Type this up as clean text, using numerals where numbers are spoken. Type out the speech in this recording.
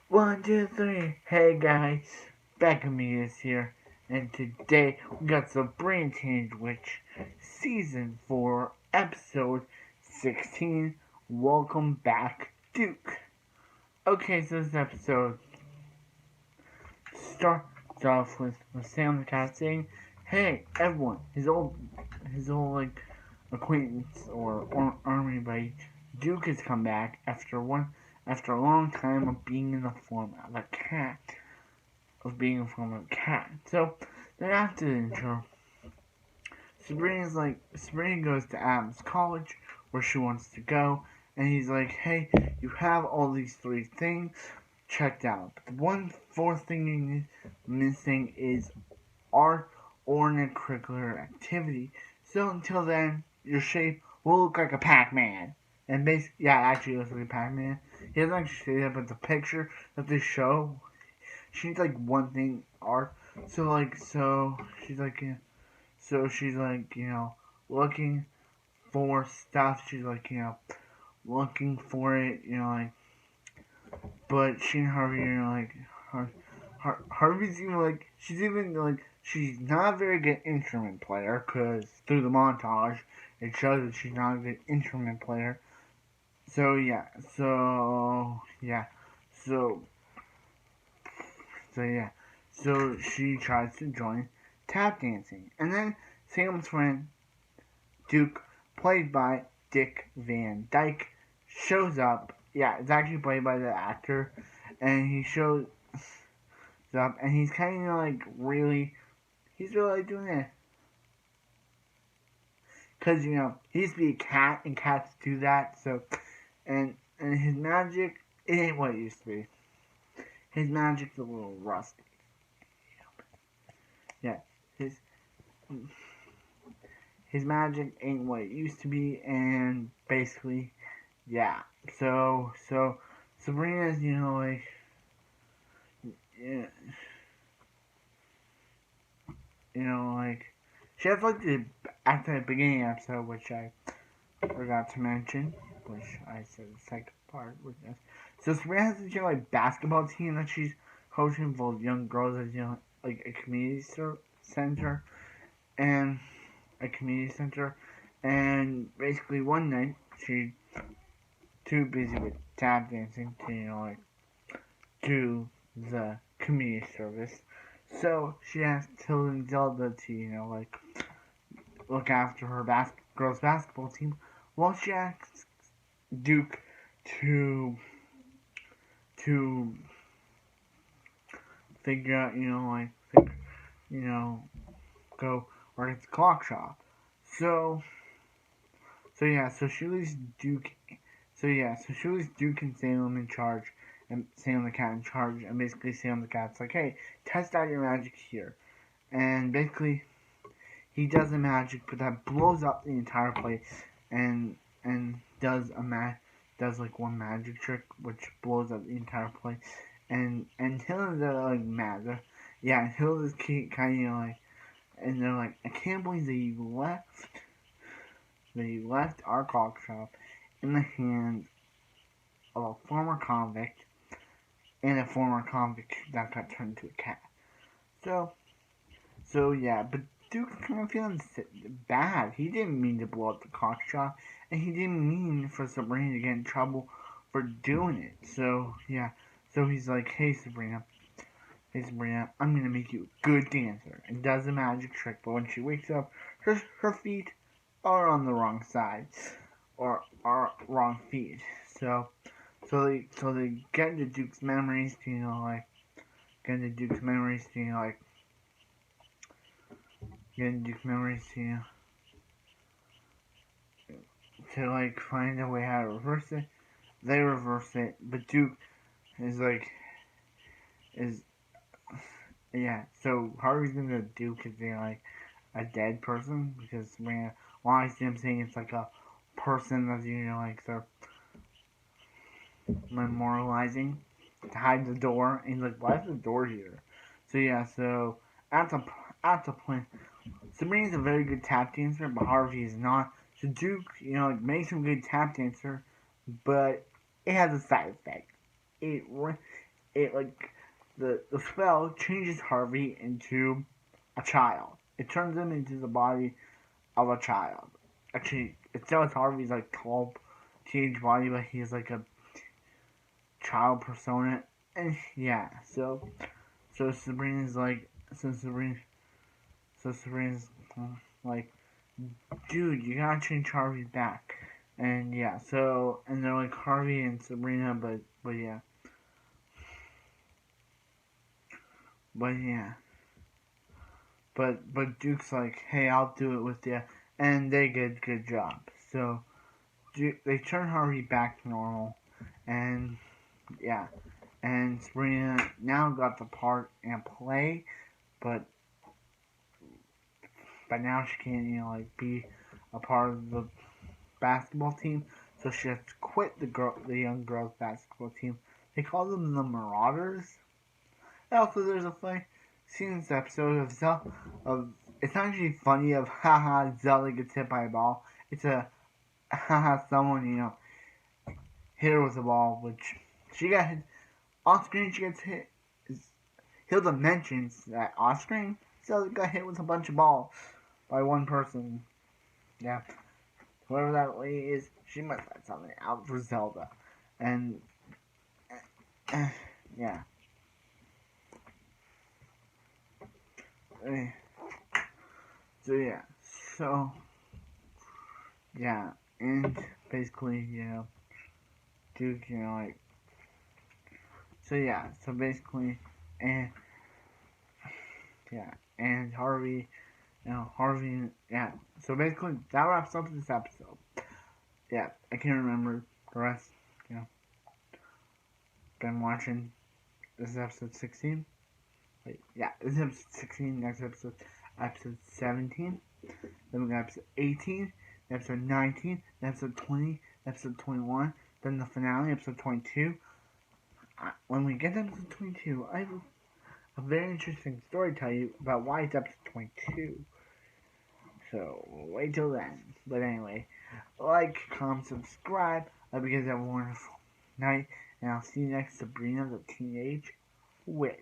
One, two, three. Hey guys, back me is here, and today we got Sabrina Teenage Witch, Season 4, Episode 16. Welcome back, Duke. Okay, so this episode starts off with Sam the cat saying, "Hey, everyone, his old like acquaintance or army buddy, Duke has come back after a long time of being in the form of a cat." So then after the intro, Sabrina goes to Adam's college where she wants to go, and he's like, "Hey, you have all these three things checked out, but the one fourth thing missing is art or an extracurricular activity. So until then, your shape will look like a Pac-Man." And basically, yeah, actually, it looks like a Pac-Man. He doesn't actually say that, but the picture that they show, she needs like one thing art. So she's like, looking for stuff. She's like, looking for it, but she and Harvey, Harvey's even like, she's not a very good instrument player, because through the montage, it shows that she's not a good instrument player. So, yeah, so, yeah, so, so, yeah. So she tries to join tap dancing. And then Salem's friend, Duke, played by Dick Van Dyke, shows up. Yeah, it's actually played by the actor. And he shows up, and he's kind of like he's really like doing it. Because, he used to be a cat, and cats do that. So, and his magic, it ain't what it used to be. His magic's a little rusty. Yeah, his his magic ain't what it used to be, and basically, yeah. So Sabrina's, yeah, she has like the at the beginning episode, which I forgot to mention, which I said the second part with this. So Sabrina has this, basketball team that she's coaching for young girls at, like a community center, and a community center, and basically one night she's too busy with tap dancing to, do the community service. So she asked Tilda and Zelda to, look after her girls basketball team, while she asks Duke to to figure out, go work at the clock shop. So yeah, so she leaves Duke. So she leaves Duke and Salem in charge, and Salem the cat in charge, and basically Salem the cat's like, "Hey, test out your magic here," and basically he does a magic, but that blows up the entire place, and does like one magic trick which blows up the entire place, and Hilda's like mad. Yeah, Hilda's kind of and they're like, "I can't believe that you left our clock shop in the hands of a former convict, and a former convict that got turned into a cat." So yeah, but Duke's kind of feeling bad. He didn't mean to blow up the clock shop, and he didn't mean for Sabrina to get in trouble for doing it. So yeah, so he's like, hey Sabrina, I'm gonna make you a good dancer," and does a magic trick. But when she wakes up, her feet are on the wrong side, or are wrong feet. So they get into Duke's memories to, get into Duke's memories to, get into Duke's memories to find a way how to reverse it. They reverse it, but Duke is is yeah. So Harvey's gonna Duke is a dead person, because I see him saying it's like a person that they're memorializing to hide the door, and he's like, "Why is the door here?" So yeah, so at the point, Sabrina's a very good tap dancer, but Harvey is not. So Duke, makes him a good tap dancer, but it has a side effect. It it like the spell changes Harvey into a child. It turns him into the body of a child. Actually, it tells Harvey's like tall teenage body, but he's like a child persona. And yeah, so Sabrina's like Sabrina's like, dude, you gotta change Harvey back. And yeah, and they're like Harvey and Sabrina, but yeah, but yeah, but Duke's like, hey, I'll do it with you, and they get good job. So they turn Harvey back to normal, and yeah, and Sabrina now got the part and play, but now she can't like be a part of the basketball team, so she has to quit the young girls basketball team. They call them the Marauders. And also, there's a funny scene in this episode of it's not actually funny of haha Zelda gets hit by a ball. It's a haha someone hit her with a ball, which she got hit off screen. She gets hit. Hilda mentions that off screen Zelda got hit with a bunch of balls by one person. Yeah, whoever that lady is, she must have something out for Zelda. And, yeah. So, yeah. So, yeah. And, basically, Duke, like. So, yeah. So, basically, and, yeah. And Harvey, yeah. So, basically, that wraps up this episode. Yeah, I can't remember the rest, Been watching. This is episode 16. Wait, yeah, this is episode 16. Next episode 17. Then we got episode 18, episode 19, episode 20, episode 21. Then the finale, episode 22. When we get to episode 22, I have a very interesting story to tell you about why it's episode 22. So, wait till then. But anyway, like, comment, subscribe. I hope you guys have a wonderful night. And I'll see you next Sabrina the Teenage Witch.